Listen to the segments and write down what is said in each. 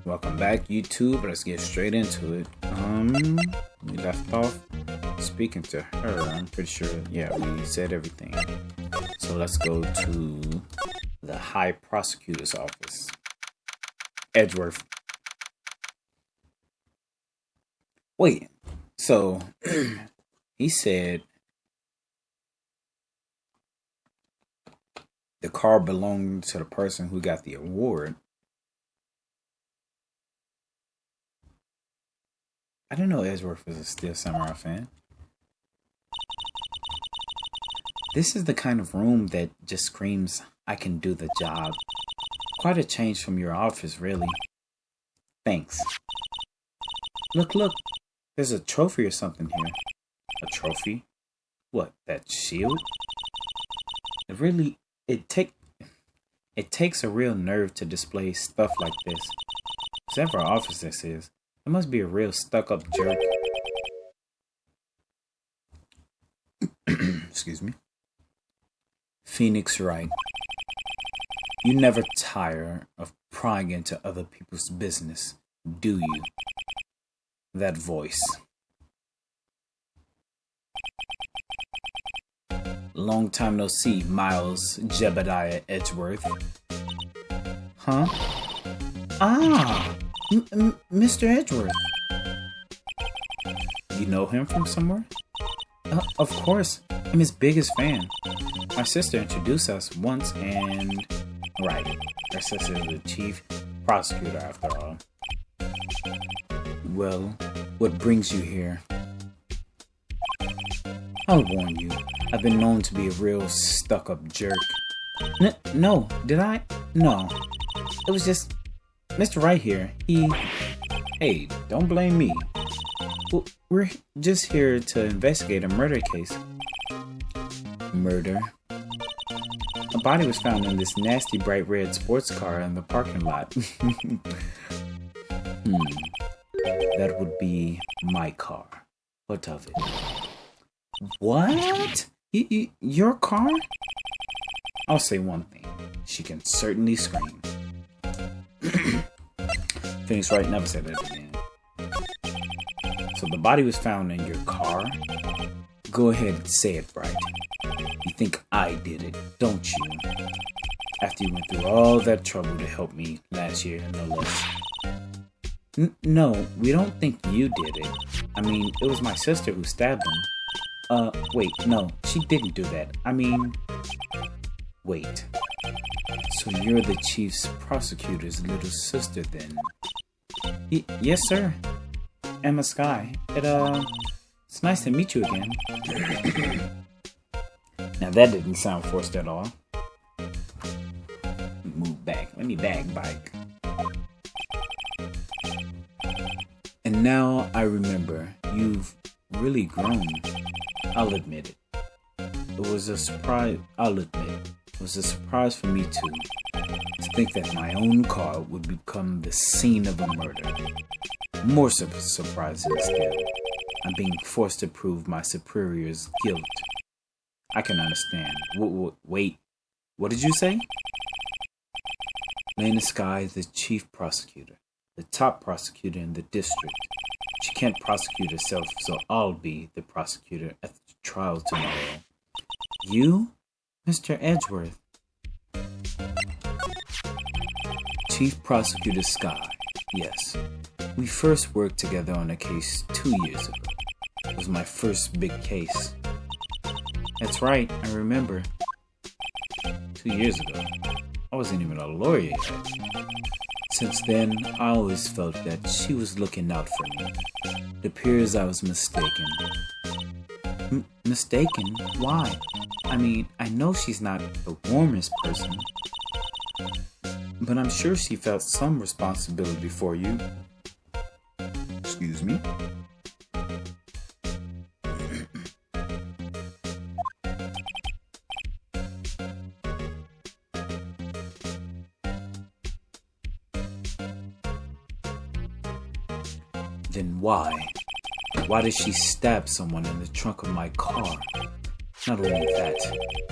Welcome back, YouTube. Let's get straight into it. We left off speaking to her. I'm pretty sure, yeah, we said everything. So let's go to the High Prosecutor's office. Edgeworth. Wait, so he said the car belonged to the person who got the award. I didn't know Edgeworth was a Steel Samurai fan. This is the kind of room that just screams, I can do the job. Quite a change from your office, really. Thanks. Look, there's a trophy or something here. A trophy? What, that shield? It takes a real nerve to display stuff like this. Whatever office this is, it must be a real stuck-up jerk. Excuse me. Phoenix Wright. You never tire of prying into other people's business, do you? That voice. Long time no see, Miles Jebediah Edgeworth. Huh? Ah! Mr. Edgeworth. You know him from somewhere? Of course. I'm his biggest fan. My sister introduced us once and... Right. Her sister is the chief prosecutor after all. Well, what brings you here? I'll warn you. I've been known to be a real stuck-up jerk. No, did I? No. It was just... Mr. Wright here, Hey, don't blame me. We're just here to investigate a murder case. Murder? A body was found in this nasty bright red sports car in the parking lot. That would be my car. What of it? What? Your car? I'll say one thing. She can certainly scream. Phoenix Wright never said that again. So the body was found in your car? Go ahead and say it, Wright. You think I did it, don't you? After you went through all that trouble to help me last year, no less. No, we don't think you did it. I mean, it was my sister who stabbed him. Wait, no, she didn't do that. Wait. So you're the chief's prosecutor's little sister then? Yes, sir. Emma Sky. It's nice to meet you again. Now that didn't sound forced at all. Move back. Let me bag bike. And now I remember, you've really grown. I'll admit it. It was a surprise. It was a surprise for me too. To think that my own car would become the scene of a murder. More surprising still, I'm being forced to prove my superior's guilt. I can understand. Wait, what did you say? Lena Sky is the chief prosecutor, the top prosecutor in the district. She can't prosecute herself, so I'll be the prosecutor at the trial tomorrow. You? Mr. Edgeworth. Chief Prosecutor Sky, yes. We first worked together on a case 2 years ago. It was my first big case. That's right, I remember. 2 years ago. I wasn't even a lawyer yet. Since then, I always felt that she was looking out for me. It appears I was mistaken. Mistaken? Why? I mean, I know she's not the warmest person, but I'm sure she felt some responsibility for you. Excuse me? Then why? Why did she stab someone in the trunk of my car? Not only that,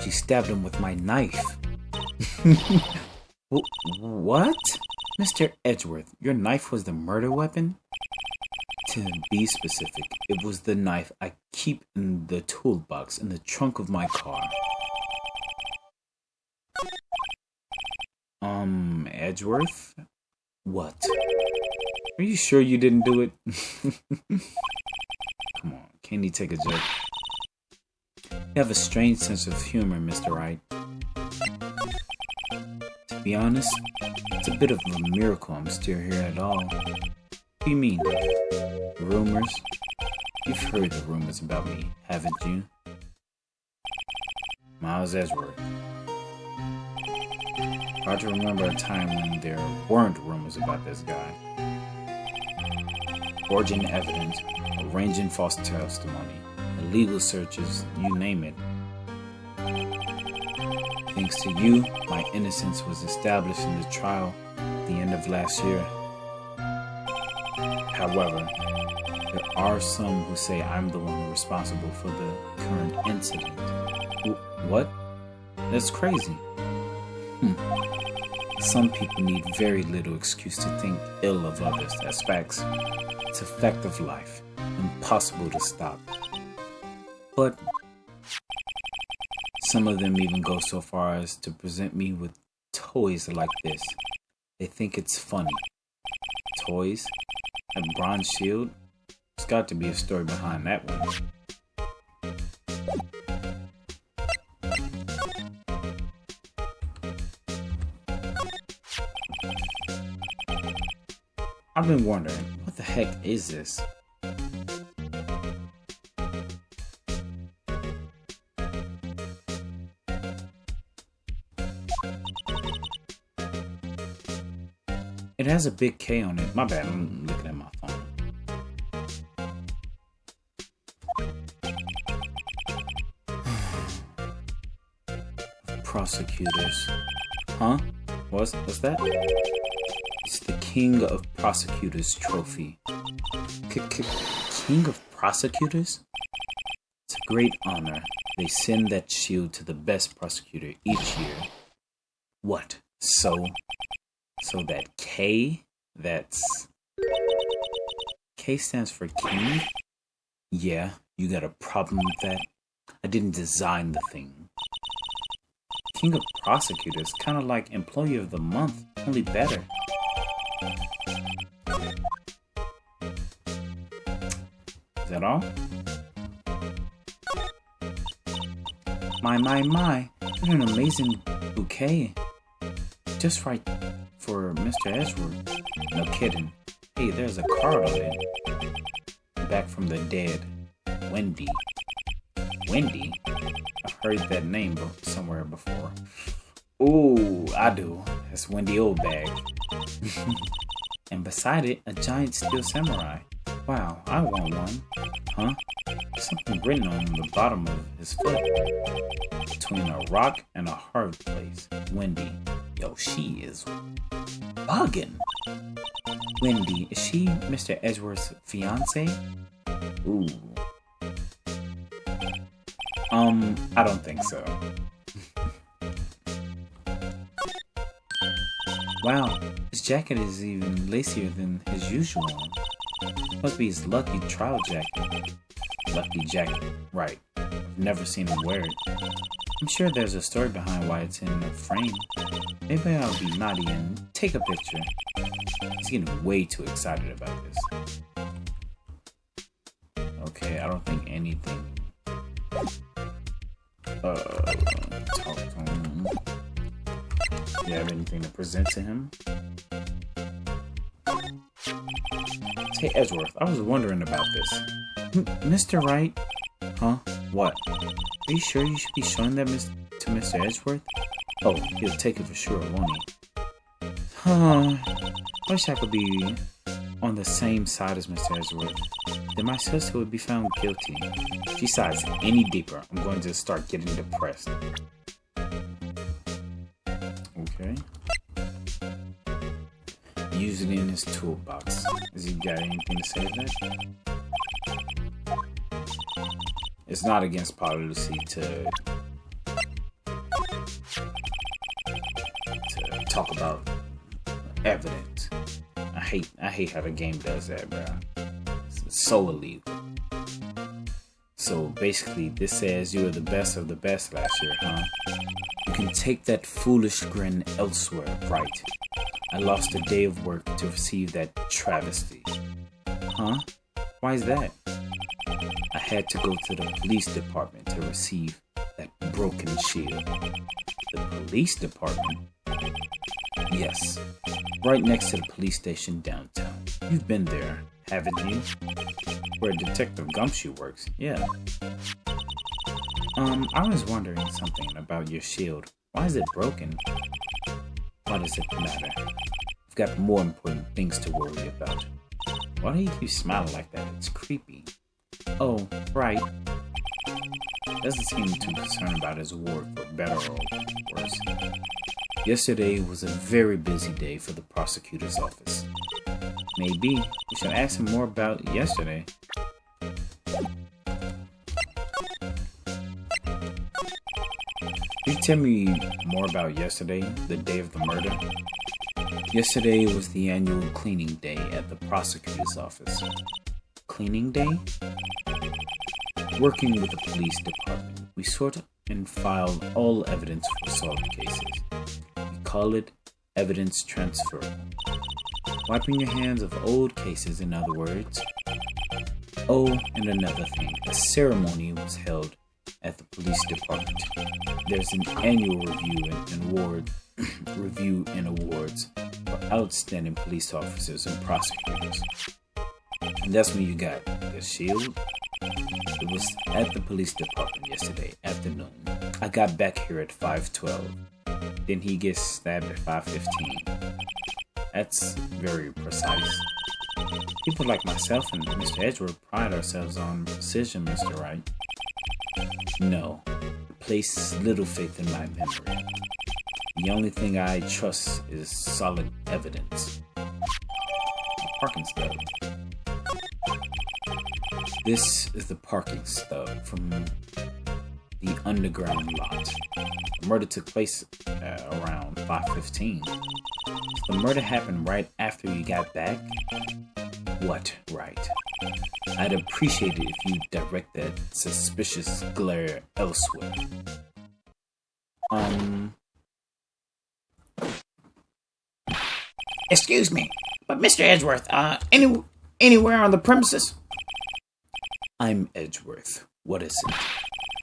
she stabbed him with my knife. What? Mr. Edgeworth, your knife was the murder weapon? To be specific, it was the knife I keep in the toolbox in the trunk of my car. Edgeworth? What? Are you sure you didn't do it? Come on, can't you take a joke? You have a strange sense of humor, Mr. Wright. To be honest, it's a bit of a miracle I'm still here at all. What do you mean? Rumors? You've heard the rumors about me, haven't you? Miles Edgeworth. Hard to remember a time when there weren't rumors about this guy. Forging evidence, arranging false testimony, illegal searches, you name it. Thanks to you, my innocence was established in the trial at the end of last year. However, there are some who say I'm the one responsible for the current incident. What? That's crazy. Some people need very little excuse to think ill of others. That's facts. It's a fact of life. Impossible to stop. But some of them even go so far as to present me with toys like this. They think it's funny. Toys? A bronze shield? There's got to be a story behind that one. I've been wondering, what the heck is this? It has a big K on it. My bad, I'm looking at my phone. Prosecutors. Huh? What's that? It's the King of Prosecutors trophy. King of Prosecutors? It's a great honor. They send that shield to the best prosecutor each year. What? So that K? That's... K stands for King? Yeah, you got a problem with that? I didn't design the thing. King of Prosecutors, kind of like Employee of the Month, only better. Is that all? My, what an amazing bouquet. Just right for Mr. Edgeworth. No kidding. Hey, there's a card on it. Back from the dead. Wendy. Wendy? I've heard that name somewhere before. Ooh, I do. That's Wendy Oldbag. And beside it, a giant steel samurai. Wow, I want one. Huh? Something written on the bottom of his foot. Between a rock and a hard place. Wendy. Yo, she is bugging. Wendy, is she Mr. Edgeworth's fiance? Ooh. I don't think so. Wow, his jacket is even lacier than his usual one. Must be his lucky trial jacket. Lucky jacket, right. I've never seen him wear it. I'm sure there's a story behind why it's in a frame. Maybe I'll be naughty and take a picture. He's getting way too excited about this. Okay, I don't think anything. Talk to him. Do you have anything to present to him? Hey, Edgeworth, I was wondering about this. Mr. Wright? Huh? What? Are you sure you should be showing that to Mr. Edgeworth? Oh, he'll take it for sure, won't he? Huh. Wish I could be on the same side as Mr. Edgeworth. Then my sister would be found guilty. If she sighs any deeper, I'm going to start getting depressed. Okay. Use it in his toolbox. Has he got anything to say to that? It's not against policy to talk about evidence. I hate how the game does that, bro. It's so illegal. So basically, this says you were the best of the best last year, huh? You can take that foolish grin elsewhere, Wright. I lost a day of work to receive that travesty. Huh? Why is that? I had to go to the police department to receive that broken shield. The police department? Yes. Right next to the police station downtown. You've been there, haven't you? Where Detective Gumshoe works, yeah. I was wondering something about your shield. Why is it broken? Why does it matter? I've got more important things to worry about. Why do you keep smiling like that? It's creepy. Oh, right. Doesn't seem too concerned about his award for better or worse. Yesterday was a very busy day for the prosecutor's office. Maybe you should ask him more about yesterday. Can you tell me more about yesterday, the day of the murder? Yesterday was the annual cleaning day at the prosecutor's office. Cleaning day? Working with the police department, we sort and file all evidence for solved cases. We call it evidence transfer. Wiping your hands of old cases, in other words. Oh, and another thing, a ceremony was held at the police department. There's an annual review and awards for outstanding police officers and prosecutors. And that's when you got the shield. It was at the police department yesterday afternoon. I got back here at 5:12. Then he gets stabbed at 5:15. That's very precise. People like myself and Mr. Edgeworth pride ourselves on precision, Mr. Wright. No, place little faith in my memory. The only thing I trust is solid evidence. Parking stub. This is the parking stub from the underground lot. The murder took place around 5:15. The murder happened right after you got back? What, right? I'd appreciate it if you direct that suspicious glare elsewhere. Excuse me, but Mr. Edgeworth, anywhere on the premises? I'm Edgeworth. What is it?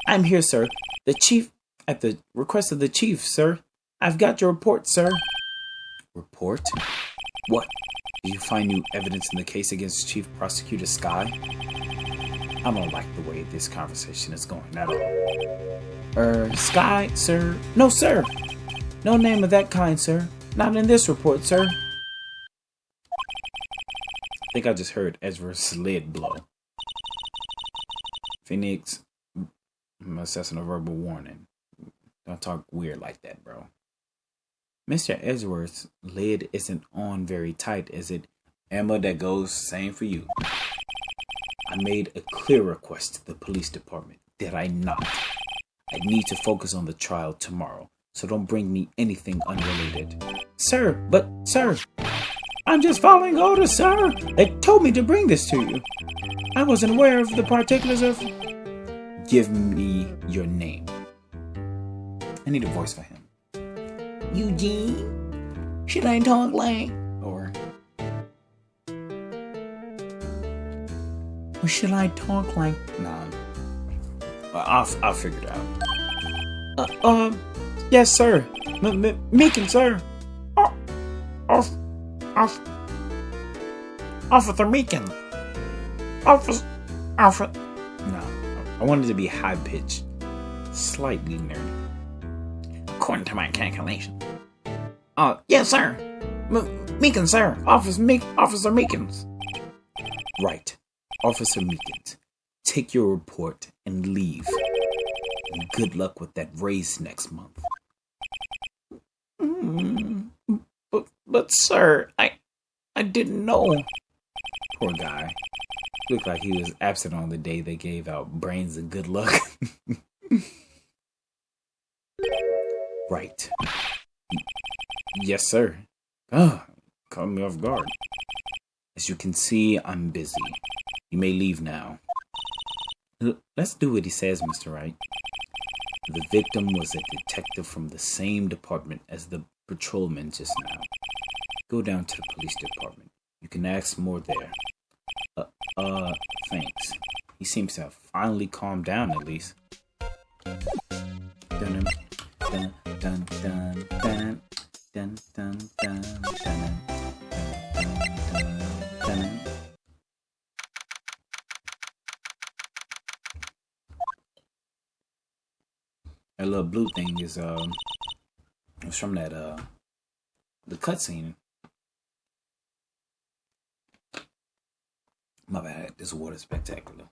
I'm here, sir. The chief, at the request of the chief, sir. I've got your report, sir. Report? What? Did you find new evidence in the case against Chief Prosecutor Sky? I don't like the way this conversation is going at all. Sky, sir? No, sir. No name of that kind, sir. Not in this report, sir. I think I just heard Edgeworth's lid blow. Phoenix, I'm assessing a verbal warning. Don't talk weird like that, bro. Mr. Edgeworth's lid isn't on very tight, is it? Emma, that goes same for you. I made a clear request to the police department, did I not? I need to focus on the trial tomorrow, so don't bring me anything unrelated. Sir, I'm just following orders, sir. They told me to bring this to you. I wasn't aware of the particulars of... Give me your name. I need a voice for him. Eugene? Should I talk like... Or should I talk like... Nah. I'll figure it out. Yes, sir. Meekin, sir. Officer Meekin. Officer... No, I wanted to be high-pitched. Slightly nerdy. According to my calculation. Yes, sir. Meekin, sir. Officer Meekins. Right. Officer Meekins. Take your report and leave. And good luck with that raise next month. But sir, I didn't know. Poor guy. Looked like he was absent on the day they gave out brains and good luck. Right. Yes, sir. Oh, caught me off guard. As you can see, I'm busy. You may leave now. Let's do what he says, Mr. Wright. The victim was a detective from the same department as the patrolman just now. Go down to the police department. You can ask more there. Thanks. He seems to have finally calmed down at least. Dun dun dun dun dun dun dun dun dun. That little blue thing is it's from that the cutscene. My bad, this water's spectacular.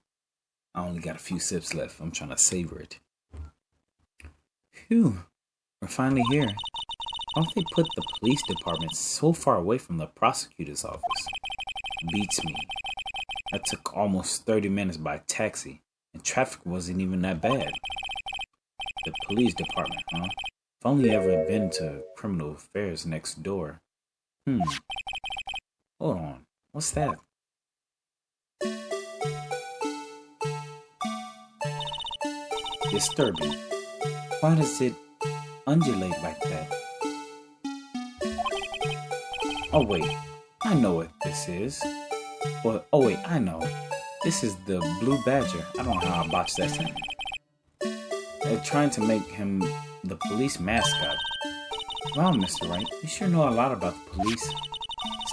I only got a few sips left. I'm trying to savor it. Phew, we're finally here. Why don't they put the police department so far away from the prosecutor's office? Beats me. That took almost 30 minutes by taxi, and traffic wasn't even that bad. The police department, huh? If only ever been to criminal affairs next door. Hold on. What's that? Disturbing. Why does it undulate like that? Oh wait, I know what this is. Well, oh wait, I know. This is the blue badger. I don't know how I botched that sentence. They're trying to make him the police mascot. Wow, Mr. Wright, you sure know a lot about the police.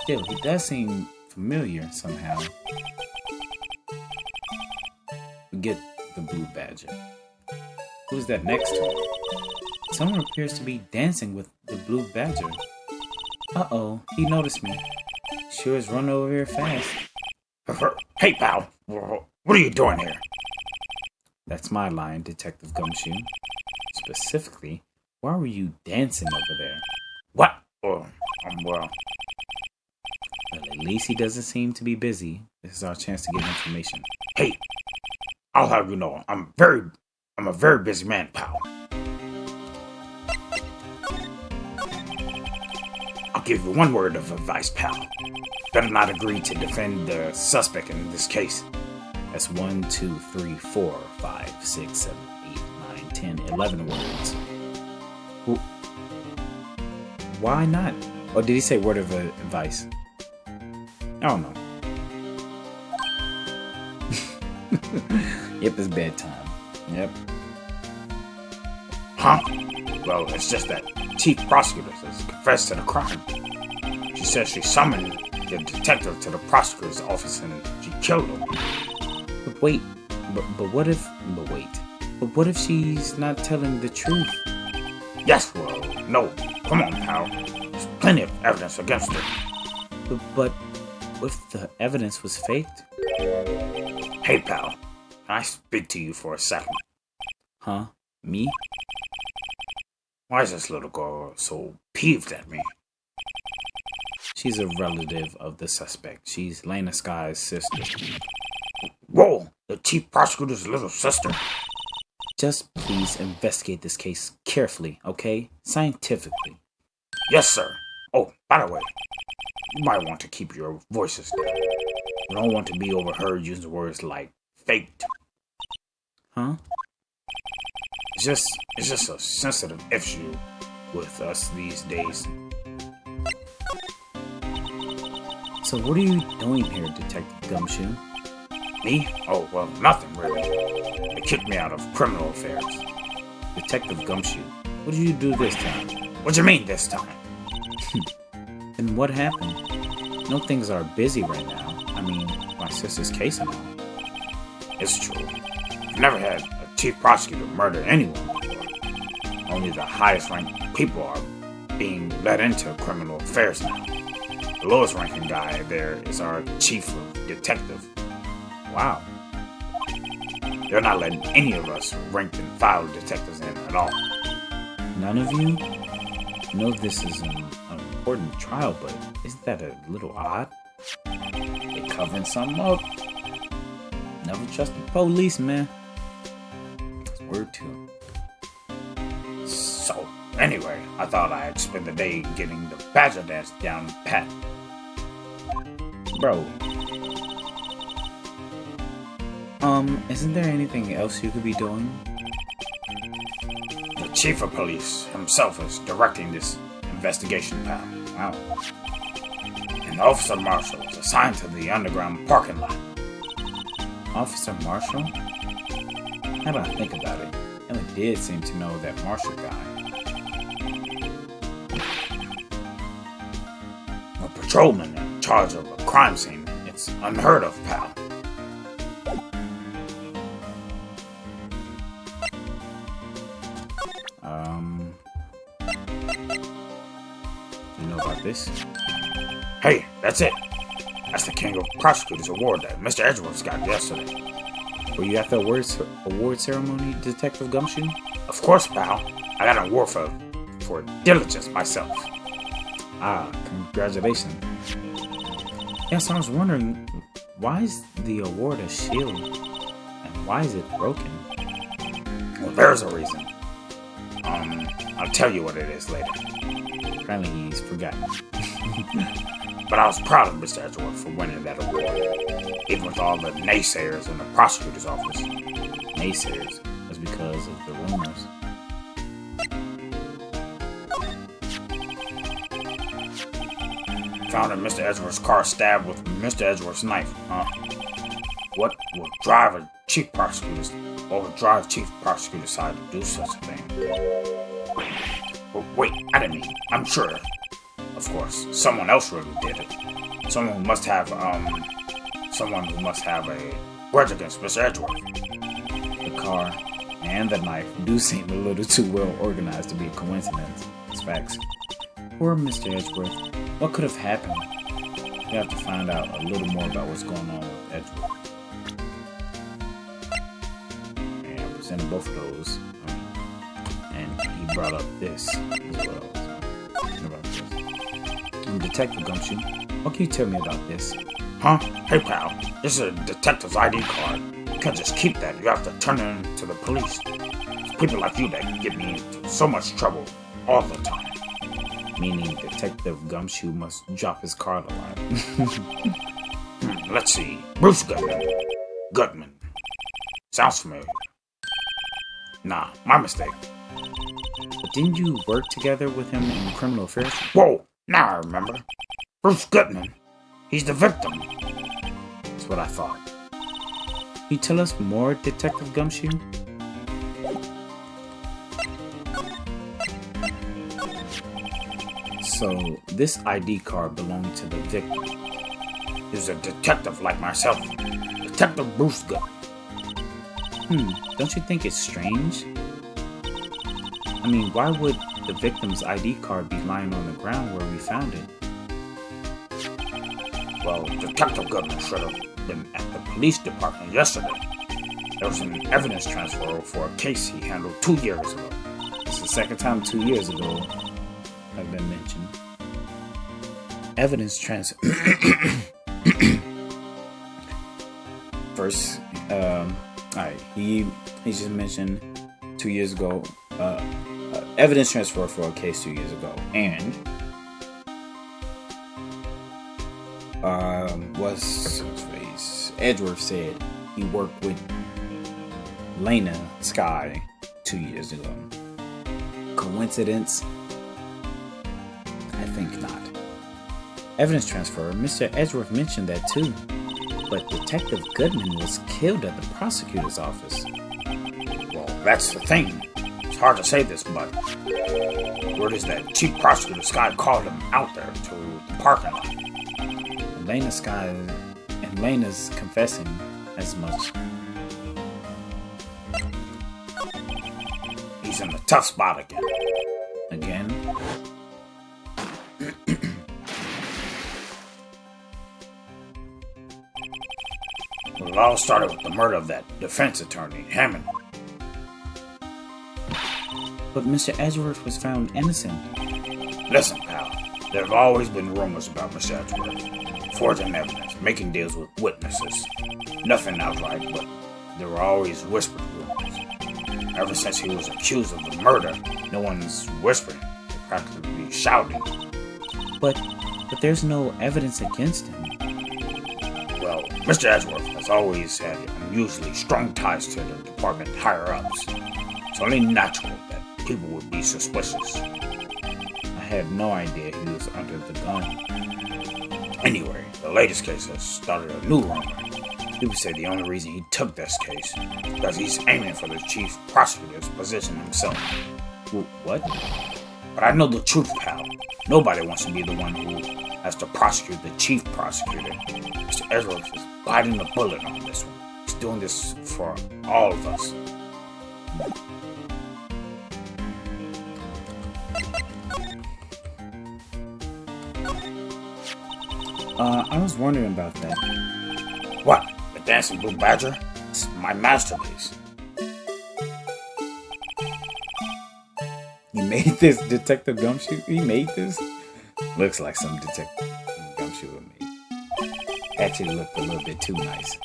Still, he does seem familiar somehow. Forget the blue badger. Who's that next to him? Someone appears to be dancing with the blue badger. Uh-oh, he noticed me. Sure is run over here fast. Hey, pal, what are you doing here? That's my line, Detective Gumshoe. Specifically, why were you dancing over there? What? Well, Well, at least he doesn't seem to be busy. This is our chance to get information. hey, I'll have you know, I'm a very busy man, pal. I'll give you one word of advice, pal. Better not agree to defend the suspect in this case. That's 1, 2, 3, 4, 5, 6, 7, 8, 9, 10, 11 words. Why not? Or did he say word of advice? I don't know. Yep, it's bedtime. Yep. Huh? Well, it's just that Chief Prosecutor has confessed to the crime. She says she summoned the detective to the prosecutor's office and she killed him. But wait, but what if she's not telling the truth? Yes, well, no. Come on, pal. There's plenty of evidence against her. But what if the evidence was faked? Hey, pal. Can I speak to you for a second? Huh? Me? Why is this little girl so peeved at me? She's a relative of the suspect. She's Lena Sky's sister. Whoa! The Chief Prosecutor's little sister? Just please investigate this case carefully, okay? Scientifically. Yes, sir. Oh, by the way, you might want to keep your voices down. You don't want to be overheard using words like faked. Huh? It's just a sensitive issue with us these days. So what are you doing here, Detective Gumshoe? Me? Oh, well, nothing really. They kicked me out of criminal affairs. Detective Gumshoe, what did you do this time? What do you mean this time? And what happened? No, things are busy right now. I mean, my sister's case and all. It's true. I've never had a chief prosecutor murder anyone before. Only the highest ranked people are being let into criminal affairs now. The lowest ranking guy there is our chief of detective. Wow. They're not letting any of us ranked and file detectives in at all. None of you? I know this is an important trial, but isn't that a little odd? They're covering something up. Never trust the police, man. That's word to So, anyway, I thought I'd spend the day getting the badger dance down pat. Bro. Isn't there anything else you could be doing? The chief of police himself is directing this investigation, pal. Wow. An officer marshal is assigned to the underground parking lot. Officer Marshall? Now that I think about it, Ellen did seem to know that Marshall guy. A patrolman in charge of a crime scene. It's unheard of, pal. You know about this? Hey, that's it. That's the King of Prosecutors award that Mr. Edgeworth got yesterday. Were you at the award ceremony, Detective Gumshoe? Of course, pal. I got an award for diligence myself. Ah, congratulations. Yes, I was wondering, why is the award a shield? And why is it broken? Well, there's a reason. I'll tell you what it is later. Apparently he's forgotten. But I was proud of Mr. Edgeworth for winning that award, even with all the naysayers in the prosecutor's office. Naysayers was because of the rumors. Found in Mr. Edgeworth's car stabbed with Mr. Edgeworth's knife. What would drive a chief prosecutor's side to do such a thing? Wait, I didn't mean. I'm sure. Of course, someone else really did it. Someone who must have a grudge against Mr. Edgeworth. The car and the knife do seem a little too well organized to be a coincidence. It's facts. Poor Mr. Edgeworth. What could have happened? We have to find out a little more about what's going on with Edgeworth. And I presented both of those. And he brought up this as well. So, about this. Detective Gumshoe, what can you tell me about this? Huh? Hey pal, this is a detective's ID card. You can't just keep that. You have to turn it in to the police. It's people like you that get me into so much trouble all the time. Meaning Detective Gumshoe must drop his card a lot. Let's see. Bruce Gutman. Sounds familiar. Nah, my mistake. But didn't you work together with him in criminal affairs? Whoa! Now I remember. Bruce Gutman. He's the victim. That's what I thought. Can you tell us more, Detective Gumshoe? So, this ID card belonged to the victim. He was a detective like myself. Detective Bruce Gutman. Don't you think it's strange? I mean, why would the victim's ID card be lying on the ground where we found it? Well, Detective Gutman should have been at the police department yesterday. There was an evidence transfer for a case he handled 2 years ago. It's the second time 2 years ago have been mentioned. Evidence transfer. First, alright, he just mentioned 2 years ago. Evidence transfer for a case 2 years ago, and what's his face? Edgeworth said he worked with Lena Sky 2 years ago. Coincidence? I think not. Evidence transfer. Mr. Edgeworth mentioned that too, but Detective Goodman was killed at the prosecutor's office. Well, that's the thing. It's hard to say this, but word is that Chief Prosecutor Sky called him out there to the parking lot. And Lena's confessing as much. He's in a tough spot again. Again? Well, it all started with the murder of that defense attorney, Hammond. But Mr. Edgeworth was found innocent. Listen, pal, there have always been rumors about Mr. Edgeworth. Forging evidence, making deals with witnesses. Nothing outright, but there were always whispered rumors. Ever since he was accused of the murder, no one's whispering. They're practically shouting. But there's no evidence against him. Mr. Edgeworth has always had unusually strong ties to the department higher-ups. It's only natural that people would be suspicious. I had no idea he was under the gun. Anyway, the latest case has started a new rumor. People say the only reason he took this case is because he's aiming for the chief prosecutor's position himself. What? But I know the truth, pal. Nobody wants to be the one who has to prosecute the chief prosecutor. Mr. Edgeworth is biting the bullet on this one. He's doing this for all of us. I was wondering about that. What? The Dancing Blue Badger? It's my masterpiece. You made this, Detective Gumshoe? You made this? Looks like some Detective Gumshoe would made. Actually looked a little bit too nice.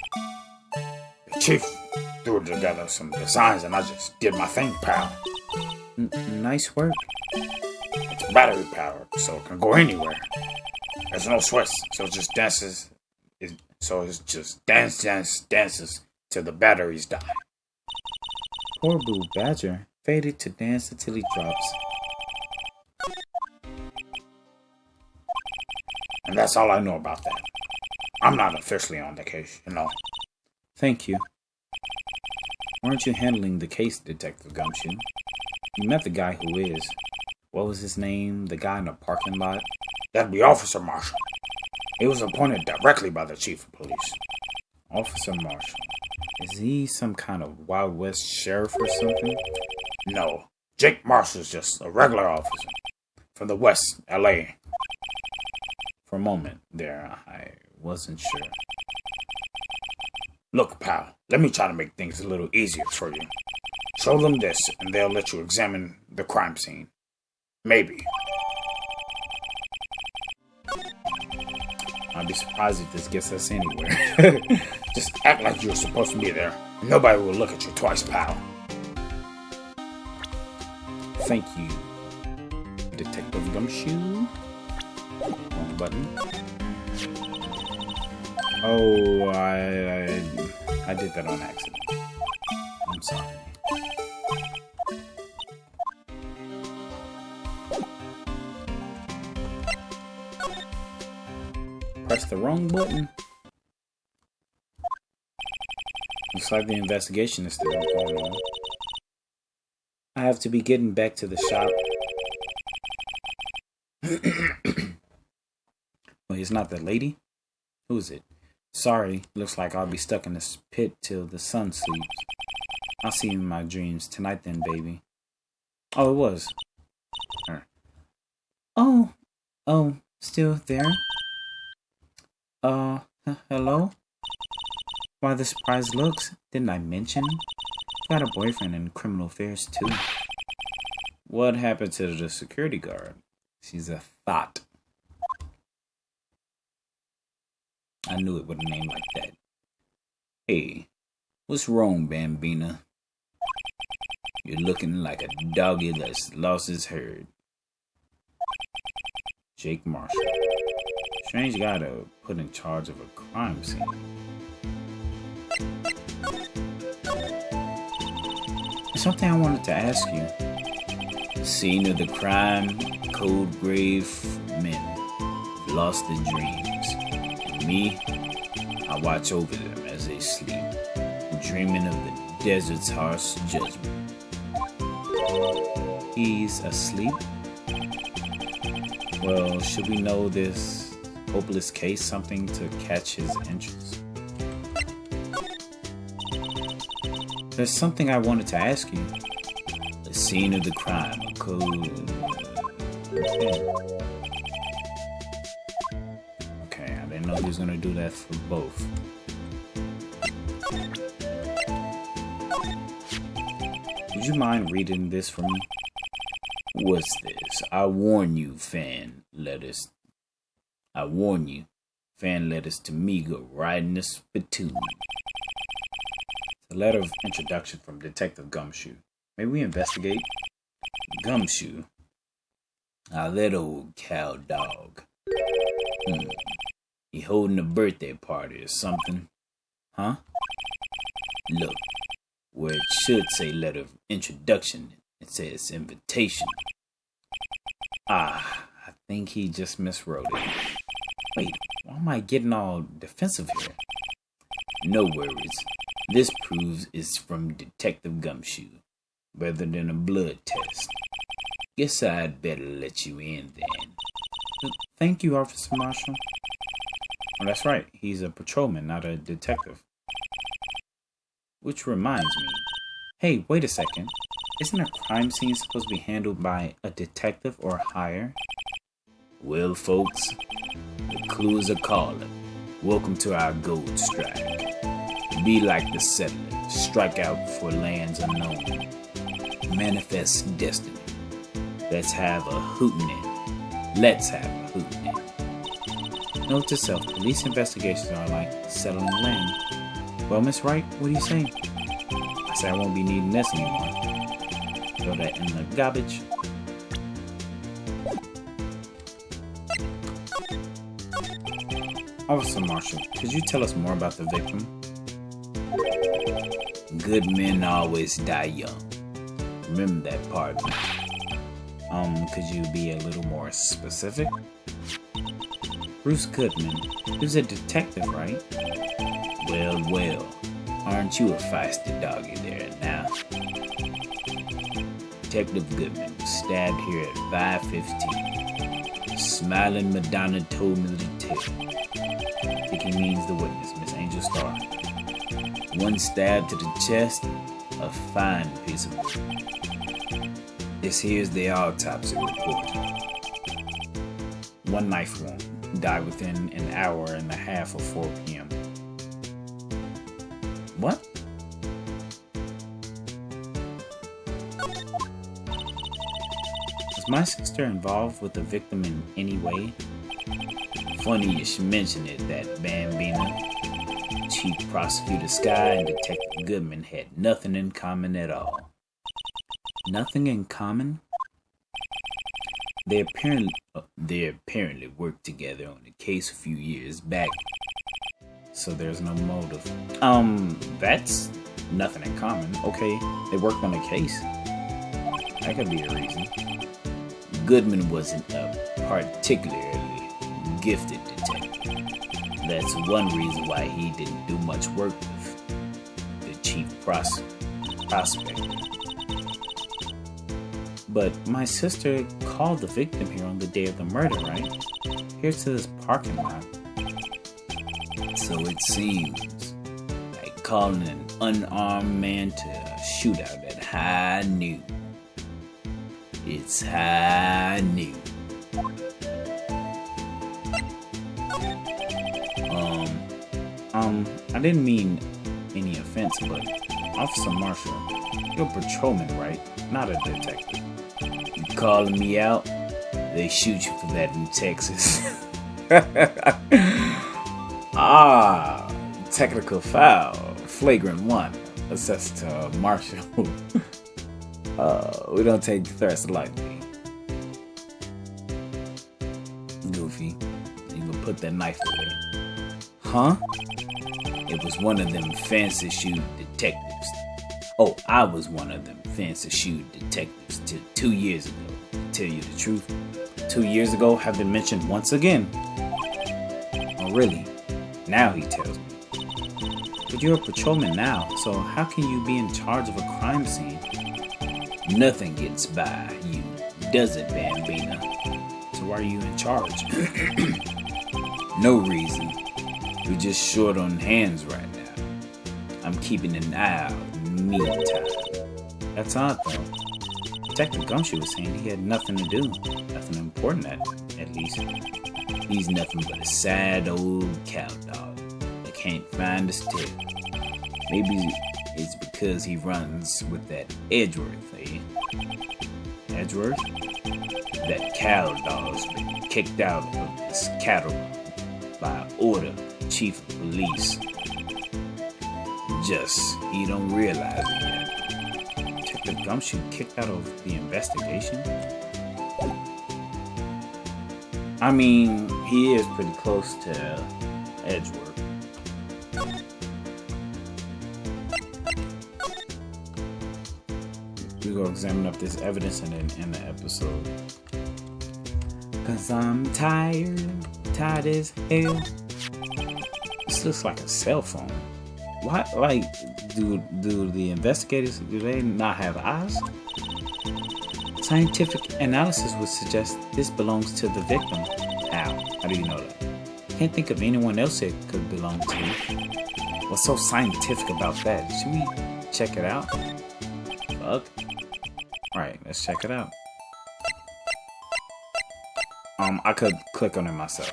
The chief threw together some designs and I just did my thing, pal. Nice work. It's battery powered, so it can go anywhere. There's no switch, so it just dances. So it's just dances till the batteries die. Poor Blue Badger faded to dance until he drops. And that's all I know about that. I'm not officially on the case, you know. Thank you. Aren't you handling the case, Detective Gumshoe? You met the guy who is. What was his name? The guy in the parking lot? That'd be Officer Marshall. He was appointed directly by the chief of police. Officer Marshall. Is he some kind of Wild West sheriff or something? No. Jake Marshall's just a regular officer. From the West, L.A. For a moment there, I wasn't sure. Look, pal, let me try to make things a little easier for you. Show them this, and they'll let you examine the crime scene. Maybe. I'd be surprised if this gets us anywhere. Just act like you're supposed to be there. Nobody will look at you twice, pal. Thank you, Detective Gumshoe. Wrong button. Oh, I did that on accident. I'm sorry. Press the wrong button. Looks like the investigation is still going on. I have to be getting back to the shop. Wait, it's not that lady? Who is it? Sorry, looks like I'll be stuck in this pit till the sun sleeps. I'll see you in my dreams tonight then, baby. Oh, it was her. Oh, still there? Hello? Why the surprised looks? Didn't I mention? Got a boyfriend in criminal affairs too. What happened to the security guard? She's a thought. I knew it with a name like that. Hey, what's wrong, Bambina? You're looking like a doggy that's lost his herd. Jake Marshall. Strange guy to put in charge of a crime scene. There's something I wanted to ask you. Scene of the crime, cold grave men. Lost their dreams. Me, I watch over them as they sleep, dreaming of the desert's harsh judgment. He's asleep? Well, should we know this hopeless case something to catch his interest? There's something I wanted to ask you. The scene of the crime, a code. Okay, I didn't know he was gonna do that for both. Would you mind reading this for me? What's this? I warn you, fan letters. I warn you, fan letters to me go riding the spittoon. It's a letter of introduction from Detective Gumshoe. May we investigate? Gumshoe? Ah, that old cow dog. You holding a birthday party or something? Huh? Look, where it should say letter of introduction, it says invitation. I think he just miswrote it. Wait, why am I getting all defensive here? No worries. This proves it's from Detective Gumshoe, rather than a blood test. Guess I'd better let you in then. Thank you, Officer Marshall. Oh, that's right. He's a patrolman, not a detective. Which reminds me. Hey, wait a second. Isn't a crime scene supposed to be handled by a detective or higher? Well, folks, the clues are calling. Welcome to our gold strike. Be like the settler. Strike out for lands unknown. Manifest destiny. Let's have a hootenanny. Let's have a hootenanny. Note to self, police investigations are like settling land. Well, Miss Wright, what do you say? I say I won't be needing this anymore. Throw that in the garbage. Officer Marshall, could you tell us more about the victim? Good men always die young. Remember that part. Could you be a little more specific? Bruce Goodman. Who's a detective, right? Well. Aren't you a feisty doggy there now? Detective Goodman was stabbed here at 5:15. Smiling Madonna told me the tale. I think he means the witness, Miss Angel Star. One stab to the chest, a fine piece of work. This here's the autopsy report. One knife wound. Died within an hour and a half of 4 p.m. What? Was my sister involved with the victim in any way? Funny you should mention it, that Bambina. Chief Prosecutor Sky and Detective Goodman had nothing in common at all. Nothing in common? They apparently worked together on a case a few years back, so there's no motive. That's nothing in common. Okay, they worked on a case. That could be a reason. Goodman wasn't a particularly gifted detective. That's one reason why he didn't do much work with the chief prospector. But my sister called the victim here on the day of the murder, right? Here to this parking lot. So it seems, like calling an unarmed man to a shootout at high noon. It's high noon. I didn't mean any offense, but Officer Marshall, you're a patrolman, right? Not a detective. You calling me out? They shoot you for that in Texas. Technical foul. Flagrant 1. Assessed to Marshall. We don't take threats lightly. Goofy, you can put that knife away. Huh? It was one of them fancy shoe detectives. Oh, I was one of them fancy shoe detectives till 2 years ago. To tell you the truth, 2 years ago have been mentioned once again. Oh, really? Now he tells me. But you're a patrolman now, so how can you be in charge of a crime scene? Nothing gets by you, does it, Bambina? So why are you in charge? No reason. We're just short on hands right now. I'm keeping an eye out in the meantime. That's odd, though. Detective Gumshoe was saying he had nothing to do. Nothing important, at least. He's nothing but a sad old cow dog that can't find his tail. Maybe it's because he runs with that Edgeworth, eh? Edgeworth? That cow dog's been kicked out of this cattle run by order of Chief of Police. Just, he don't realize it yet. Detective Gumshoe kicked out of the investigation? I mean, he is pretty close to Edgeworth. We go examine up this evidence and then end the episode. Cause I'm tired as hell. This looks like a cell phone. Why, like, do the investigators, do they not have eyes? Scientific analysis would suggest this belongs to the victim. How? How do you know that? Can't think of anyone else it could belong to. What's so scientific about that? Should we check it out? Fuck. Alright, let's check it out. I could click on it myself.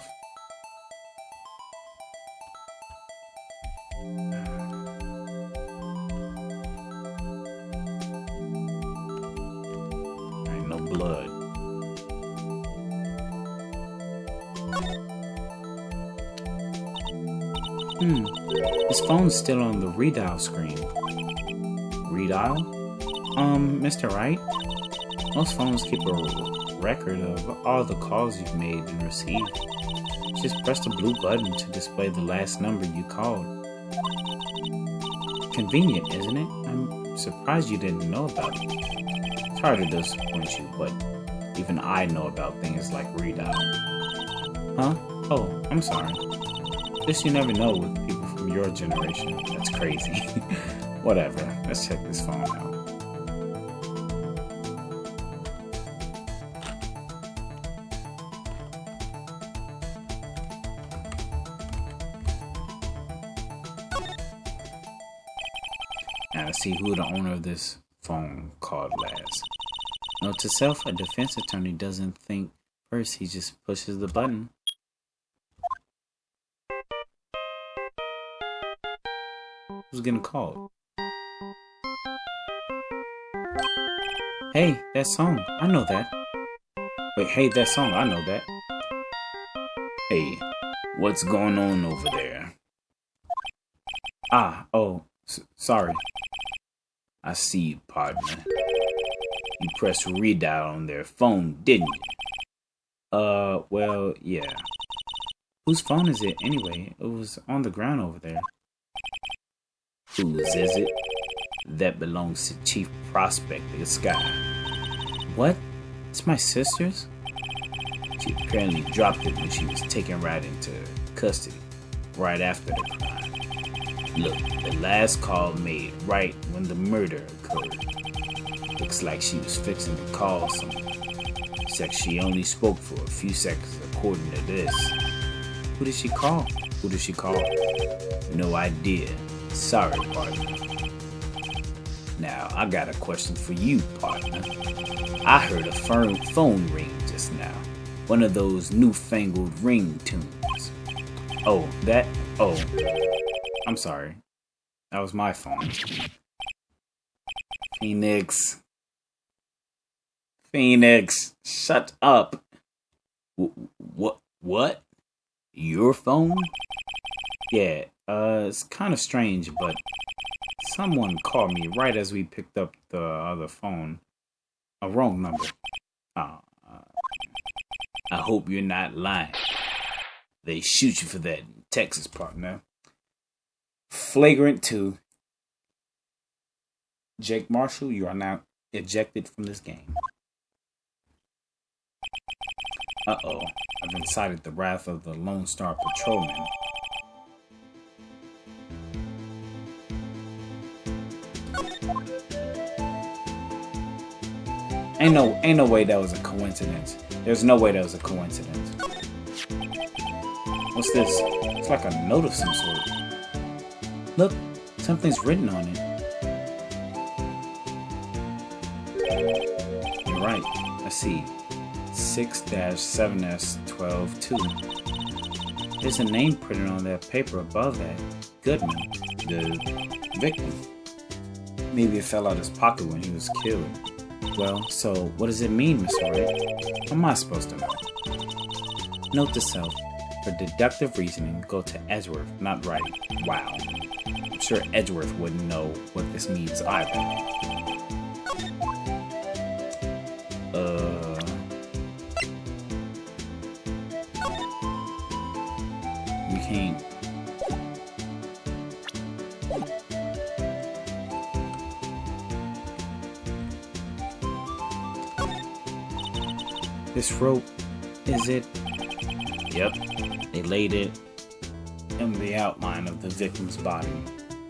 Alright, no blood. His phone's still on the redial screen. Redial? Mr. Wright? Most phones keep a record of all the calls you've made and received. Just press the blue button to display the last number you called. Convenient, isn't it? I'm surprised you didn't know about it. Sorry to disappoint you, but even I know about things like redial. Huh? Oh, I'm sorry. Guess you never know with people from your generation. That's crazy. Whatever. Let's check this phone out. Now let's see who the owner of this phone called last. Note to self, a defense attorney doesn't think first, he just pushes the button. Who's getting called? Hey, that song, I know that. Wait, hey, that song, I know that. Hey, what's going on over there? Sorry. I see you, partner. You pressed redial on their phone, didn't you? Well, yeah. Whose phone is it anyway? It was on the ground over there. Whose is it? That belongs to Chief Prospector Sky. What? It's my sister's? She apparently dropped it when she was taken right into custody, right after the crime. Look, the last call made right when the murder occurred. Looks like she was fixing to call someone. Except she only spoke for a few seconds according to this. Who did she call? No idea. Sorry, partner. Now, I got a question for you, partner. I heard a phone ring just now. One of those newfangled ringtones. Oh, that? Oh. I'm sorry. That was my phone. Phoenix, shut up. What? Your phone? Yeah, it's kind of strange, but someone called me right as we picked up the other phone. A wrong number. I hope you're not lying. They shoot you for that in Texas, partner. Flagrant 2. Jake Marshall, you are now ejected from this game. Uh-oh. I've incited the wrath of the Lone Star Patrolman. Ain't no way that was a coincidence. There's no way that was a coincidence. What's this? It's like a note of some sort. Look, something's written on it. You're right. I see. 6-7S12-2. There's a name printed on that paper above that. Goodman, the victim. Maybe it fell out his pocket when he was killed. Well, so what does it mean, Mr. Wright? How am I supposed to know? Note to self. For deductive reasoning, go to Edgeworth, not Wright. Wow. I'm sure Edgeworth wouldn't know what this means either. This rope, is it? Yep, they laid it in the outline of the victim's body.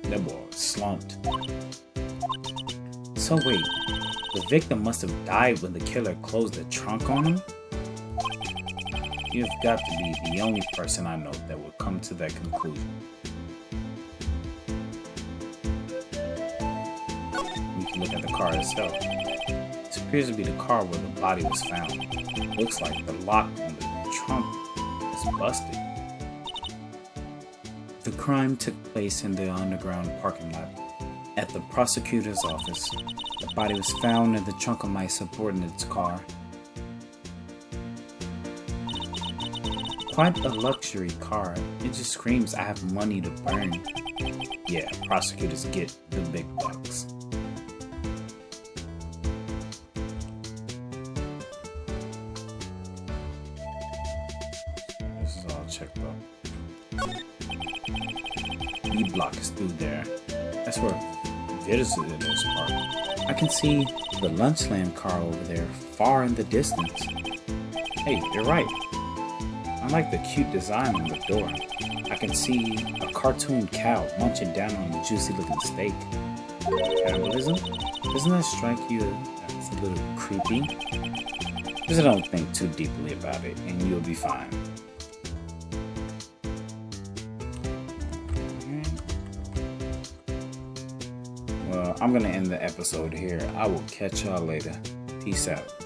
That boy was slumped. So wait, the victim must have died when the killer closed the trunk on him? You've got to be the only person I know that would come to that conclusion. We can look at the car itself. This appears to be the car where the body was found. Looks like the lock on the trunk is busted. The crime took place in the underground parking lot. At the prosecutor's office, the body was found in the trunk of my subordinate's car. Quite a luxury car. It just screams I have money to burn. Yeah, prosecutors get the big bucks. This is all checked up. B block is through there. That's where visitors park. I can see the Lunchland car over there, far in the distance. Hey, you're right. I like the cute design on the door. I can see a cartoon cow munching down on a juicy looking steak. Cannibalism? Doesn't that strike you as a little creepy? Just don't think too deeply about it and you'll be fine. Well, I'm gonna end the episode here. I will catch y'all later. Peace out.